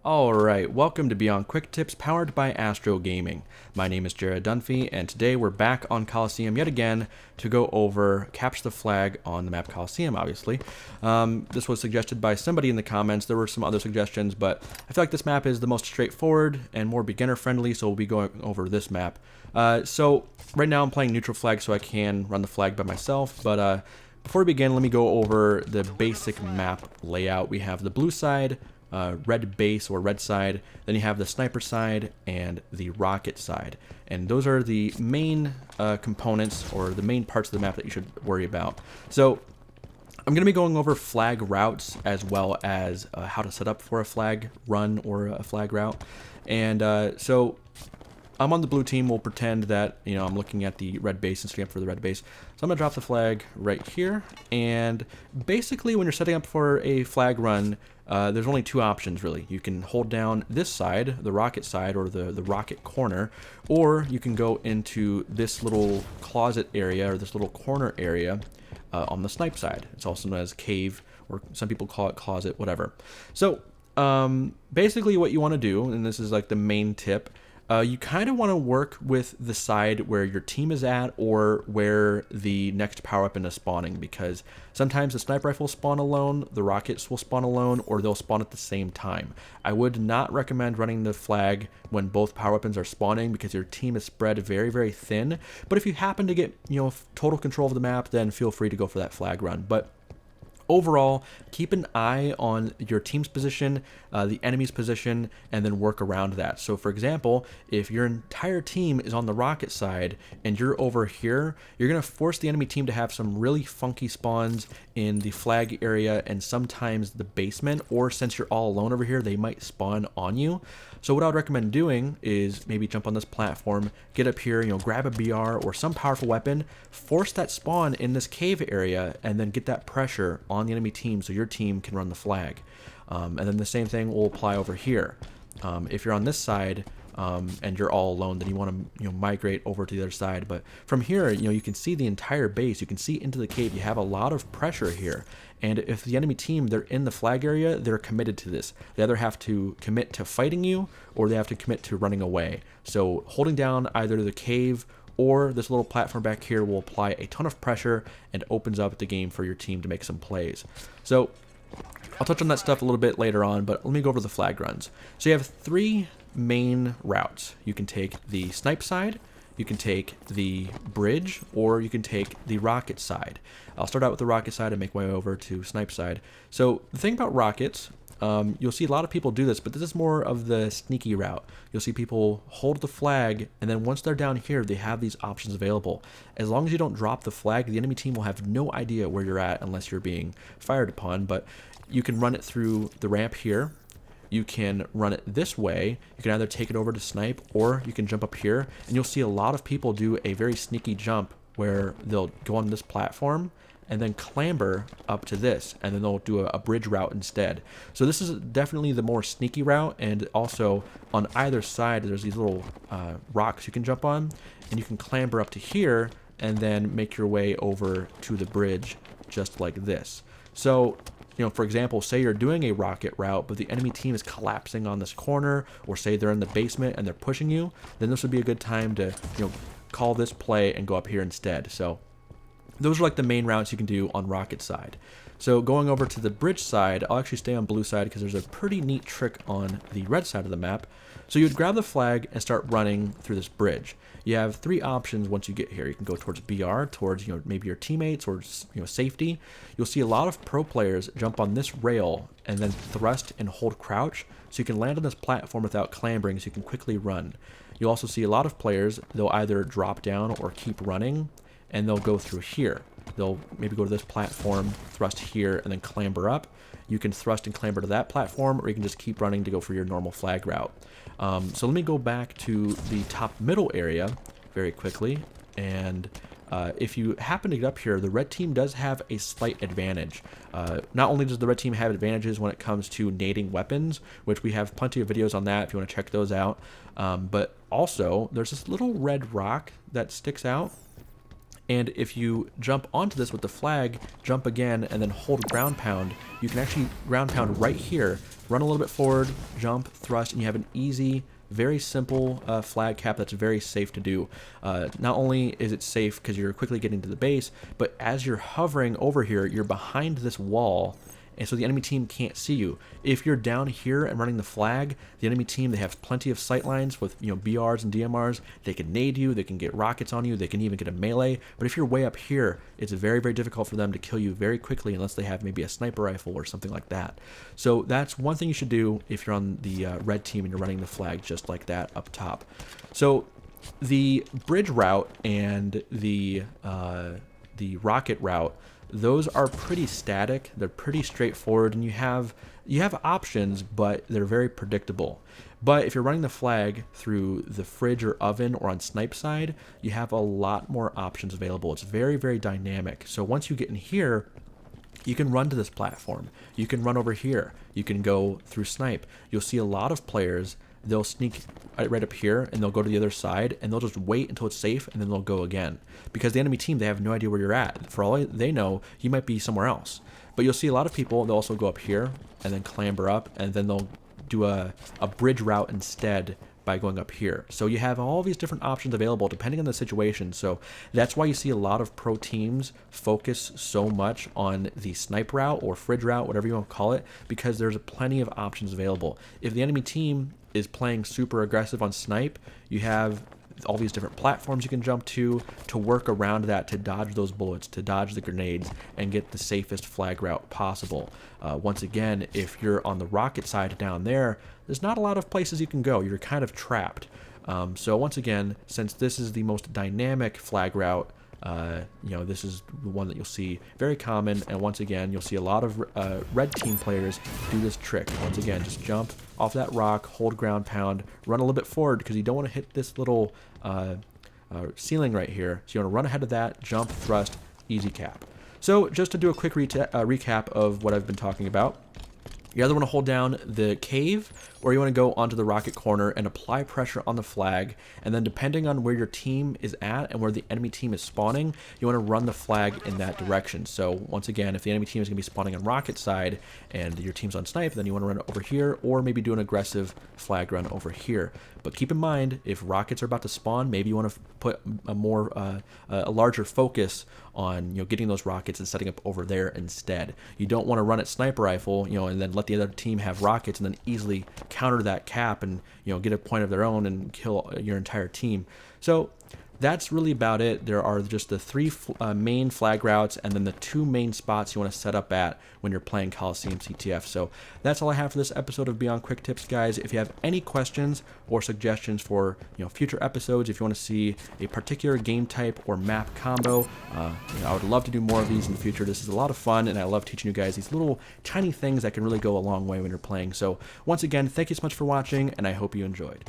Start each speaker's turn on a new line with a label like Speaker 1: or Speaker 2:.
Speaker 1: Alright, welcome to Beyond Quick Tips powered by Astro Gaming. My name is Jared Dunphy, and today we're back on Coliseum yet again to go over Capture the Flag on the map Coliseum, obviously. This was suggested by somebody in the comments. There were some other suggestions, but I feel like this map is the most straightforward and more beginner-friendly, so we'll be going over this map. So right now I'm playing neutral flag, so I can run the flag by myself, but before we begin, let me go over the basic map layout. We have the blue side, red base or red side, then you have the sniper side and the rocket side, and those are the main components or the main parts of the map that you should worry about. So I'm going to be going over flag routes as well as how to set up for a flag run or a flag route. And so I'm on the blue team. We'll pretend that, I'm looking at the red base and setting up for the red base. So I'm going to drop the flag right here. And basically when you're setting up for a flag run, there's only two options really. You can hold down this side, the rocket side, or the rocket corner, or you can go into this little closet area or this little corner area on the snipe side. It's also known as cave, or some people call it closet, whatever. So basically what you want to do, and this is like the main tip, you kind of want to work with the side where your team is at or where the next power weapon is spawning, because sometimes the sniper rifle will spawn alone, the rockets will spawn alone, or they'll spawn at the same time. I would not recommend running the flag when both power weapons are spawning because your team is spread very, very thin. But if you happen to get, total control of the map, then feel free to go for that flag run. But overall, keep an eye on your team's position, the enemy's position, and then work around that. So for example, if your entire team is on the rocket side and you're over here, you're going to force the enemy team to have some really funky spawns in the flag area and sometimes the basement, or since you're all alone over here, they might spawn on you. So what I would recommend doing is maybe jump on this platform, get up here, grab a BR or some powerful weapon, force that spawn in this cave area, and then get that pressure on the enemy team so your team can run the flag. And then the same thing will apply over here. If you're on this side and you're all alone, then you want to migrate over to the other side. But from here, you can see the entire base. You can see into the cave. You have a lot of pressure here. And if the enemy team, they're in the flag area, they're committed to this. They either have to commit to fighting you or they have to commit to running away. So holding down either the cave or this little platform back here will apply a ton of pressure and opens up the game for your team to make some plays. So I'll touch on that stuff a little bit later on, but let me go over the flag runs. So you have three main routes. You can take the snipe side, you can take the bridge, or you can take the rocket side. I'll start out with the rocket side and make my way over to snipe side. So the thing about rockets, you'll see a lot of people do this, but this is more of the sneaky route. You'll see people hold the flag, and then once they're down here, they have these options available. As long as you don't drop the flag, the enemy team will have no idea where you're at unless you're being fired upon, but you can run it through the ramp here. You can run it this way. You can either take it over to snipe, or you can jump up here, and you'll see a lot of people do a very sneaky jump where they'll go on this platform and then clamber up to this, and then they'll do a bridge route instead. So this is definitely the more sneaky route, and also on either side there's these little rocks you can jump on, and you can clamber up to here and then make your way over to the bridge just like this. So for example, say you're doing a rocket route, but the enemy team is collapsing on this corner, or say they're in the basement and they're pushing you, then this would be a good time to, call this play and go up here instead. So those are like the main routes you can do on rocket side. So going over to the bridge side, I'll actually stay on blue side because there's a pretty neat trick on the red side of the map. So you would grab the flag and start running through this bridge. You have three options once you get here. You can go towards BR, towards maybe your teammates, or safety. You'll see a lot of pro players jump on this rail and then thrust and hold crouch, so you can land on this platform without clambering, so you can quickly run. You'll also see a lot of players, they'll either drop down or keep running, and they'll go through here. They'll maybe go to this platform, thrust here, and then clamber up. You can thrust and clamber to that platform, or you can just keep running to go for your normal flag route. So let me go back to the top middle area very quickly, and if you happen to get up here, the red team does have a slight advantage. Not only does the red team have advantages when it comes to nading weapons, which we have plenty of videos on that if you want to check those out, but also there's this little red rock that sticks out. And if you jump onto this with the flag, jump again, and then hold ground pound, you can actually ground pound right here, run a little bit forward, jump, thrust, and you have an easy, very simple flag cap that's very safe to do. Not only is it safe because you're quickly getting to the base, but as you're hovering over here, you're behind this wall, and so the enemy team can't see you. If you're down here and running the flag, the enemy team, they have plenty of sight lines with, you know, BRs and DMRs. They can nade you, they can get rockets on you, they can even get a melee. But if you're way up here, it's very, very difficult for them to kill you very quickly unless they have maybe a sniper rifle or something like that. So that's one thing you should do if you're on the red team and you're running the flag just like that up top. So the bridge route and the rocket route, those are pretty static. They're pretty straightforward, and you have options, but they're very predictable. But if you're running the flag through the fridge or oven or on snipe side, you have a lot more options available. It's very, very dynamic. So once you get in here, you can run to this platform. You can run over here. You can go through snipe. You'll see a lot of players, they'll sneak right up here and they'll go to the other side and they'll just wait until it's safe and then they'll go again. Because the enemy team, they have no idea where you're at. For all they know, you might be somewhere else. But you'll see a lot of people, they'll also go up here and then clamber up, and then they'll do a bridge route instead by going up here. So you have all these different options available depending on the situation. So that's why you see a lot of pro teams focus so much on the snipe route or fridge route, whatever you want to call it, because there's plenty of options available. If the enemy team is playing super aggressive on snipe, you have all these different platforms you can jump to work around that, to dodge those bullets, to dodge the grenades, and get the safest flag route possible. Once again, if you're on the rocket side down there, there's not a lot of places you can go. You're kind of trapped. So once again, since this is the most dynamic flag route, you know, this is the one that you'll see very common, and once again, you'll see a lot of red team players do this trick. Once again, just jump off that rock, hold ground pound, run a little bit forward because you don't want to hit this little ceiling right here. So you want to run ahead of that, jump, thrust, easy cap. So just to do a quick recap of what I've been talking about, you either want to hold down the cave, or you want to go onto the rocket corner and apply pressure on the flag, and then depending on where your team is at and where the enemy team is spawning, you want to run the flag in that direction. So once again, if the enemy team is going to be spawning on rocket side and your team's on snipe, then you want to run it over here, or maybe do an aggressive flag run over here. But keep in mind, if rockets are about to spawn, maybe you want to put a larger focus on, you know, getting those rockets and setting up over there instead. You don't want to run at sniper rifle, you know, and then let the other team have rockets and then easily counter that cap and, you know, get a point of their own and kill your entire team. So that's really about it. There are just the three main flag routes and then the two main spots you want to set up at when you're playing Coliseum CTF. So that's all I have for this episode of Beyond Quick Tips, guys. If you have any questions or suggestions for, you know, future episodes, if you want to see a particular game type or map combo, you know, I would love to do more of these in the future. This is a lot of fun, and I love teaching you guys these little tiny things that can really go a long way when you're playing. So once again, thank you so much for watching, and I hope you enjoyed.